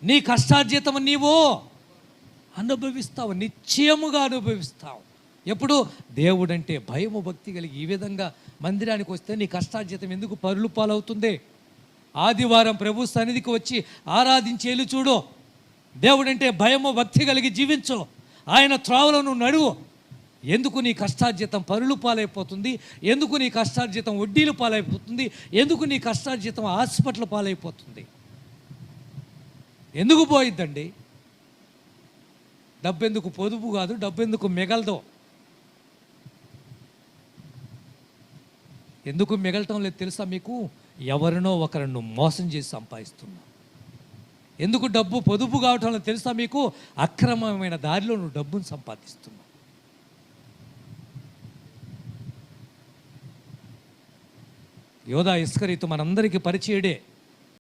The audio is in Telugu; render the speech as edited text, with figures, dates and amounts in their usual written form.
నీ కష్టార్జితం నీవు అనుభవిస్తావు, నిశ్చయముగా అనుభవిస్తావు. ఎప్పుడు? దేవుడంటే భయము భక్తి కలిగి ఈ విధంగా మందిరానికి వస్తే నీ కష్టార్జితం ఎందుకు పరులు పాలవుతుంది? ఆదివారం ప్రభు సన్నిధికి వచ్చి ఆరాధించేలు చూడు. దేవుడంటే భయము భక్తి కలిగి జీవించు. ఆయన త్రోవలను నడువు. ఎందుకు నీ కష్టార్జితం పరులు పాలైపోతుంది? ఎందుకు నీ కష్టార్జితం వడ్డీలు పాలైపోతుంది? ఎందుకు నీ కష్టార్జితం హాస్పిటల్ పాలైపోతుంది? ఎందుకు పోయిద్దండి? డబ్బెందుకు పొదుపు కాదు, డబ్బెందుకు మిగలదు. ఎందుకు మిగలటం లేదు తెలుసా మీకు? ఎవరినో ఒకరిని మోసం చేసి సంపాదిస్తున్నావు. ఎందుకు డబ్బు పొదుపు కావటం లేదు తెలుసా మీకు? అక్రమమైన దారిలో నువ్వు డబ్బును సంపాదిస్తున్నావు. యోధా ఇస్కరీతు మనందరికీ పరిచయుడే.